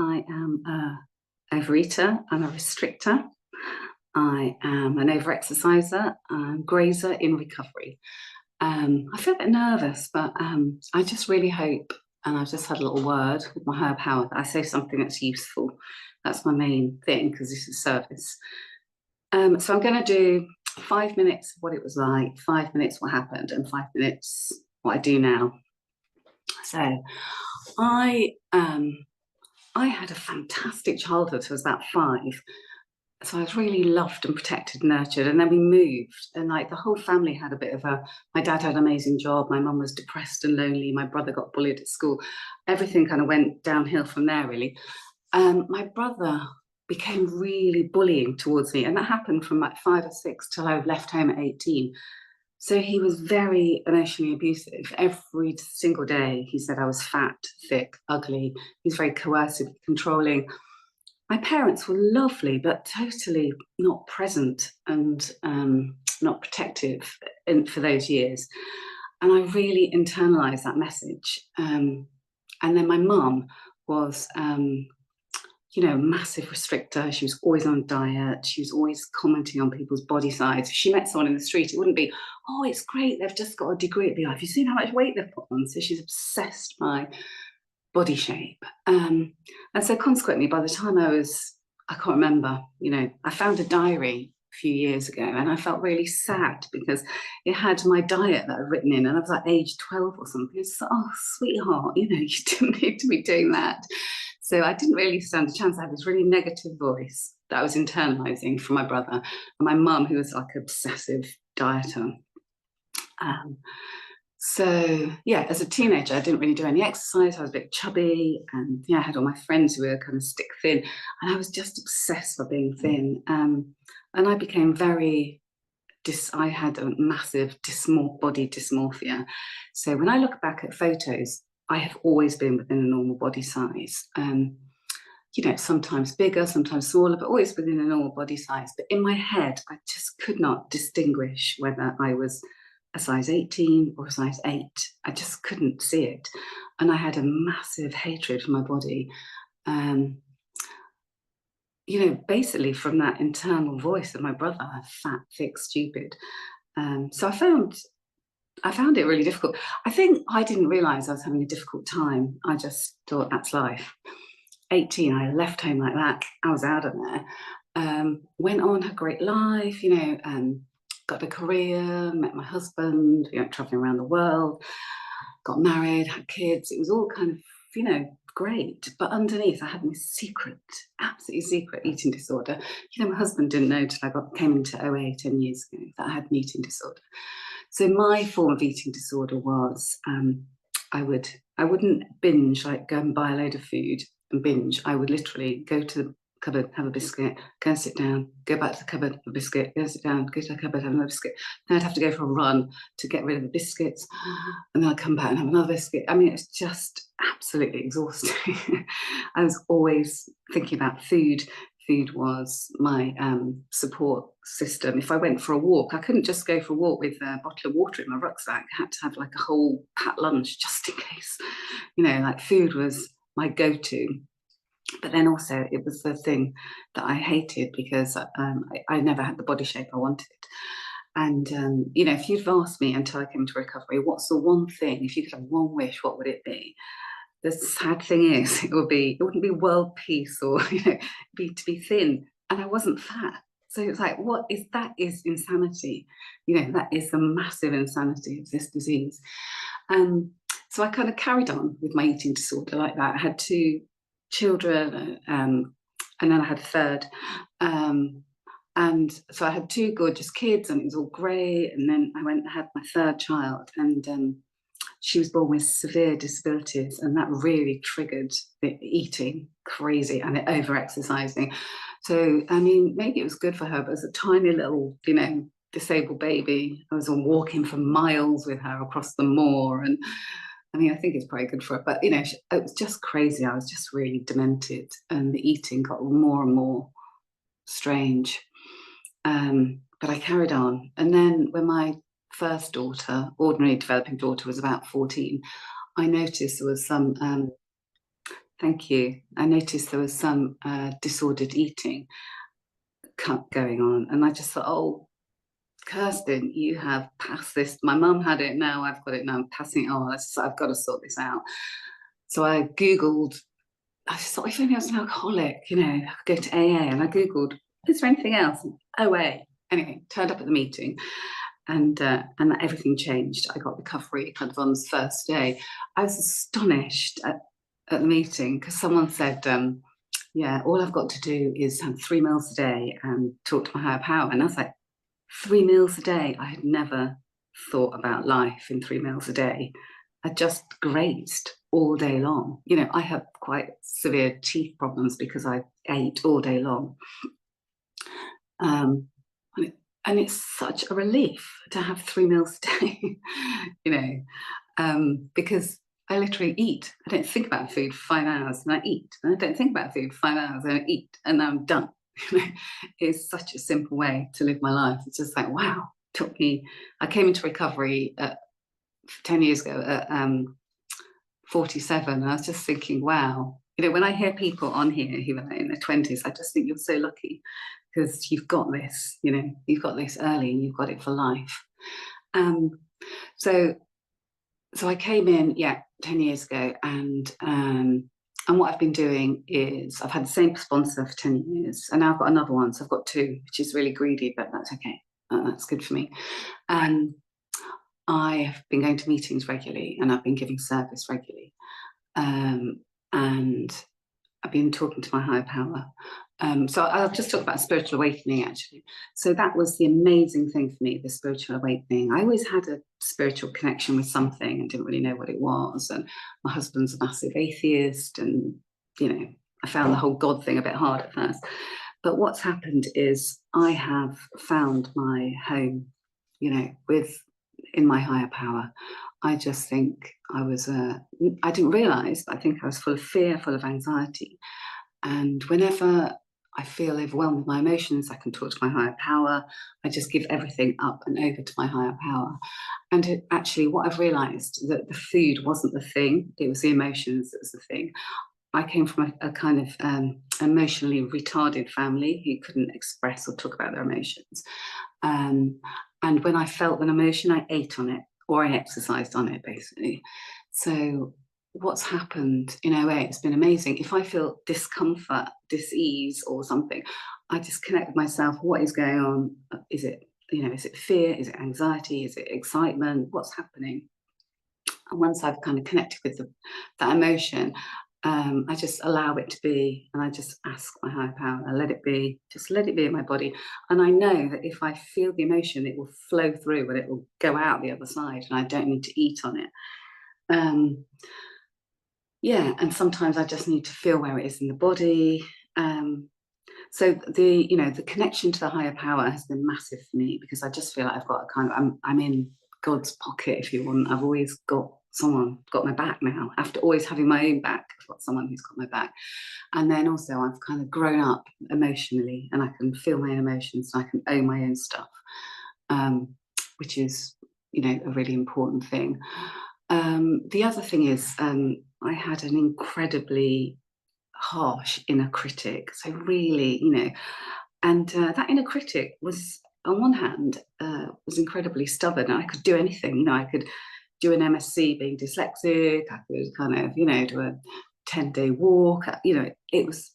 I am an overeater, I'm a restrictor, I am an overexerciser, grazer in recovery. I feel a bit nervous, but I just really hope, and I've just had a little word with my herb Howard, that I say something that's useful. That's my main thing, because this is service. So I'm going to do 5 minutes of what it was like, 5 minutes what happened, and 5 minutes what I do now. So I had a fantastic childhood. So I was about 5. So I was really loved and protected and nurtured. And then we moved, and like the whole family had a bit of my dad had an amazing job. My mum was depressed and lonely. My brother got bullied at school. Everything kind of went downhill from there, really. My brother became really bullying towards me. And that happened from like 5 or 6 till I left home at 18. So he was very emotionally abusive. Every single day he said I was fat, thick, ugly. He's very coercive, controlling. My parents were lovely, but totally not present and not protective for those years. And I really internalized that message. And then my mum was, massive restrictor. She was always on diet. She was always commenting on people's body size. If she met someone in the street, it wouldn't be, oh, it's great, they've just got a degree. It'd be like, have you seen how much weight they've put on? So she's obsessed by body shape. And so consequently, by the time I can't remember, I found a diary a few years ago, and I felt really sad because it had my diet that I'd written in, and I was like age 12 or something. It's like, oh, sweetheart, you didn't need to be doing that. So I didn't really stand a chance. I had this really negative voice that I was internalizing from my brother and my mum, who was like obsessive dieter. So yeah, as a teenager, I didn't really do any exercise. I was a bit chubby, and I had all my friends who were kind of stick thin, and I was just obsessed with being thin. And I became I had a massive body dysmorphia. So when I look back at photos, I have always been within a normal body size. Sometimes bigger, sometimes smaller, but always within a normal body size. But in my head, I just could not distinguish whether I was a size 18 or a size 8. I just couldn't see it. And I had a massive hatred for my body. Basically from that internal voice of my brother, fat, thick, stupid. So I found it really difficult. I think I didn't realize I was having a difficult time. I just thought that's life. 18, I left home like that. I was out of there. Went on, had a great life, got a career, met my husband, traveling around the world, got married, had kids. It was all kind of, great. But underneath, I had this absolutely secret eating disorder. My husband didn't know till I came into OA 10 years ago that I had an eating disorder. So my form of eating disorder was I wouldn't binge, like go and buy a load of food and binge. I would literally go to the cupboard, have a biscuit, go and sit down, go back to the cupboard, have a biscuit, go and sit down, go to the cupboard, have another biscuit. Then I'd have to go for a run to get rid of the biscuits, and then I'd come back and have another biscuit. I mean, it's just absolutely exhausting. I was always thinking about food. Food was my support system. If I went for a walk, I couldn't just go for a walk with a bottle of water in my rucksack. I had to have like a whole packed lunch just in case. Like food was my go-to. But then also it was the thing that I hated because I never had the body shape I wanted. And, if you'd asked me until I came to recovery, what's the one thing, if you could have one wish, what would it be? The sad thing is, it wouldn't be world peace or, to be thin. And I wasn't fat. So it's like, that is insanity. That is the massive insanity of this disease. So I kind of carried on with my eating disorder like that. I had 2 children, and then I had a third. And so I had 2 gorgeous kids, and it was all great. And then I went and had my third child, and she was born with severe disabilities, and that really triggered the eating crazy and the over-exercising. So, I mean, maybe it was good for her, but as a tiny little, disabled baby, I was walking for miles with her across the moor, and I mean, I think it's probably good for her, but it was just crazy. I was just really demented, and the eating got more and more strange. But I carried on. And then when my first daughter, ordinary developing daughter, was about 14, I noticed there was some Thank you. I noticed there was some disordered eating going on, and I just thought, oh, Kirsten, you have passed this. My mum had it, now I've got it, now I'm passing it on. I've got to sort this out. So I Googled, I just thought, if only I was an alcoholic, you know, I could go to AA, and I Googled, is there anything else? OA. Anyway, turned up at the meeting, and everything changed. I got recovery kind of on the first day. I was astonished at the meeting because someone said, yeah, all I've got to do is have 3 meals a day and talk to my higher power. And I was like, 3 meals a day? I had never thought about life in 3 meals a day. I just grazed all day long. You know, I have quite severe teeth problems because I ate all day long. And it's such a relief to have 3 meals a day, you know, because I literally eat. I don't think about food for 5 hours and I eat. And I don't think about food for 5 hours and I eat, and I'm done. It's such a simple way to live my life. It's just like, wow, I came into recovery 10 years ago at 47, and I was just thinking, wow, you know, when I hear people on here who are in their 20s, I just think you're so lucky because you've got this, you know, you've got this early and you've got it for life. So I came in, 10 years ago, and what I've been doing is I've had the same sponsor for 10 years, and now I've got another one, so I've got 2, which is really greedy, but that's okay. That's good for me. I have been going to meetings regularly, and I've been giving service regularly, and I've been talking to my higher power. So I'll just talk about spiritual awakening, actually. So that was the amazing thing for me, the spiritual awakening. I always had a spiritual connection with something and didn't really know what it was. And my husband's a massive atheist, and, you know, I found the whole God thing a bit hard at first. But what's happened is I have found my home, you know, in my higher power. I just think I didn't realize, but I think I was full of fear, full of anxiety. And whenever I feel overwhelmed with my emotions, I can talk to my higher power. I just give everything up and over to my higher power. And actually, what I've realized, that the food wasn't the thing, it was the emotions that was the thing. I came from a kind of emotionally retarded family who couldn't express or talk about their emotions. And when I felt an emotion, I ate on it, or I exercised on it, basically. So what's happened in OA, it's been amazing. If I feel discomfort, dis-ease or something, I just connect with myself. What is going on? Is it, you know, is it fear? Is it anxiety? Is it excitement? What's happening? And once I've kind of connected with that emotion, I just allow it to be, and I just ask my higher power, I let it be, just let it be in my body. And I know that if I feel the emotion, it will flow through and it will go out the other side, and I don't need to eat on it. And sometimes I just need to feel where it is in the body. So the connection to the higher power has been massive for me, because I just feel like I've got a kind of, I'm in God's pocket, if you want. I've always got someone got my back now. After always having my own back, I've got someone who's got my back. And then also I've kind of grown up emotionally, and I can feel my own emotions, and I can own my own stuff, which is, you know, a really important thing. The other thing is, I had an incredibly harsh inner critic. So really, you know, and that inner critic was, on one hand, was incredibly stubborn. I could do anything, you know, I could do an MSc being dyslexic, I could kind of, you know, do a 10-day walk, you know, it was,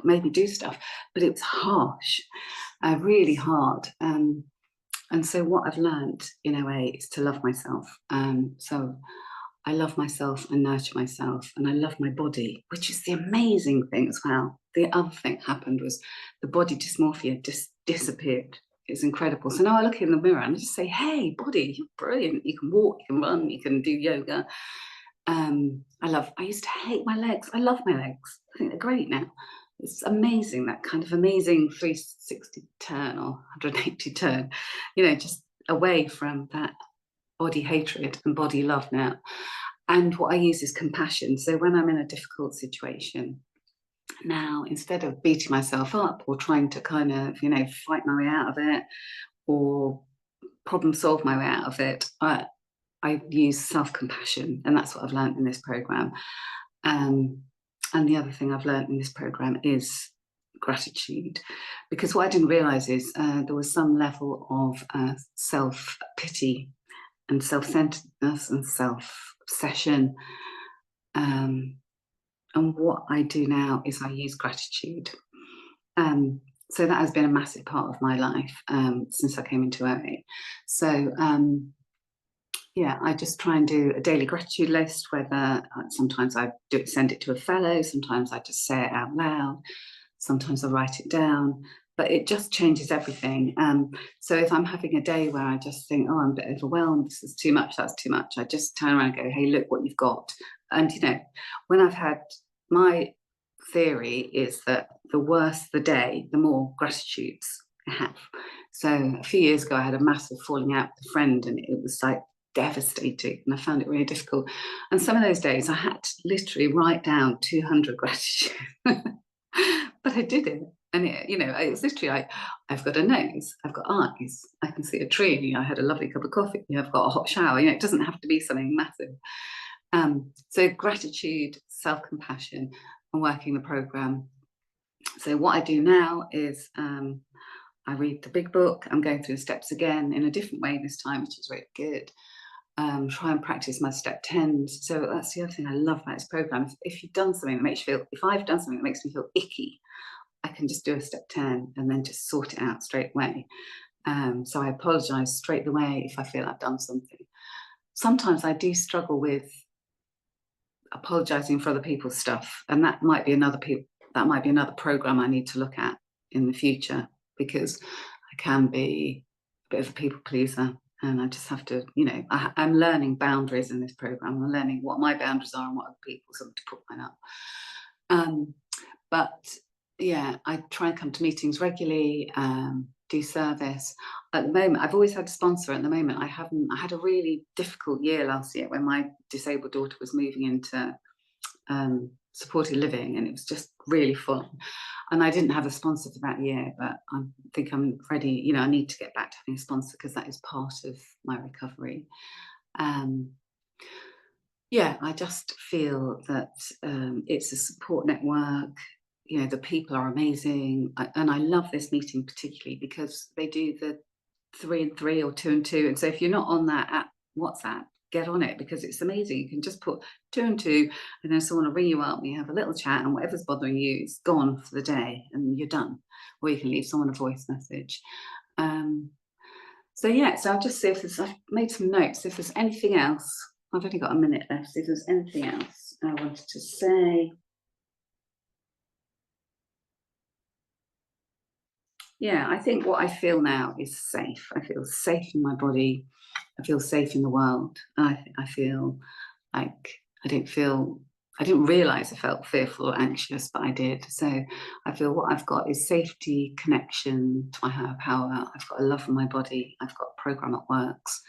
made me do stuff, but it was harsh, really hard. And so what I've learned in OA is to love myself. So I love myself and nurture myself, and I love my body, which is the amazing thing as well. The other thing happened was the body dysmorphia just disappeared. It's incredible. So now I look in the mirror and I just say, hey, body, you're brilliant. You can walk, you can run, you can do yoga. I used to hate my legs. I love my legs. I think they're great now. It's amazing, that kind of amazing 360 turn or 180 turn, you know, just away from that body hatred and body love now. And what I use is compassion. So when I'm in a difficult situation now, instead of beating myself up or trying to kind of, you know, fight my way out of it or problem solve my way out of it, I use self-compassion, and that's what I've learned in this program. And the other thing I've learned in this program is gratitude, because what I didn't realize is there was some level of self-pity and self-centeredness and self-obsession. And what I do now is I use gratitude. So that has been a massive part of my life since I came into OA. So yeah, I just try and do a daily gratitude list, whether sometimes I send it to a fellow, sometimes I just say it out loud, sometimes I write it down, but it just changes everything. So if I'm having a day where I just think, oh, I'm a bit overwhelmed, this is too much, that's too much, I just turn around and go, hey, look what you've got. And, you know, when I've had, my theory is that the worse the day, the more gratitudes I have. So a few years ago, I had a massive falling out with a friend, and it was like devastating, and I found it really difficult. And some of those days I had to literally write down 200 gratitude. But I did it, and it, you know, it was literally like, I've got a nose, I've got eyes, I can see a tree, I had a lovely cup of coffee, I've got a hot shower. You know, it doesn't have to be something massive. So gratitude, self-compassion, and working the program. So what I do now is I read the big book. I'm going through the steps again in a different way this time, which is really good. Try and practice my step 10s. So that's the other thing I love about this program. If you've done something that makes you feel, if I've done something that makes me feel icky, I can just do a step 10 and then just sort it out straight away. So I apologize straight away if I feel I've done something. Sometimes I do struggle with apologizing for other people's stuff, and that might be another program I need to look at in the future, because I can be a bit of a people pleaser. And I just have to, you know, I'm learning boundaries in this program. I'm learning what my boundaries are and what other people's, so to put mine up. But yeah, I try and come to meetings regularly, do service. At the moment, I've always had a sponsor. At the moment, I haven't. I had a really difficult year last year when my disabled daughter was moving into supported living, and it was just really full. And I didn't have a sponsor for that year, but I think I'm ready. You know, I need to get back to having a sponsor, because that is part of my recovery. Yeah, I just feel that it's a support network. You know, the people are amazing. And I love this meeting particularly because they do the 3 and 3 or 2 and 2. And so if you're not on that app, WhatsApp, get on it, because it's amazing. You can just put 2 and 2, and then someone will ring you up, and you have a little chat, and whatever's bothering you is gone for the day, and you're done. Or you can leave someone a voice message. So yeah, so I'll just see if I've made some notes. If there's anything else, I've only got a minute left. If there's anything else I wanted to say. Yeah, I think what I feel now is safe. I feel safe in my body. I feel safe in the world. I feel like I didn't realize I felt fearful or anxious, but I did. So I feel what I've got is safety, connection to my higher power. I've got a love for my body. I've got a program that works.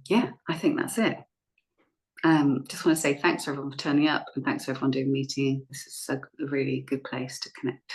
Yeah, I think that's it. Just want to say thanks to everyone for turning up, and thanks to everyone doing the meeting. This is a really good place to connect.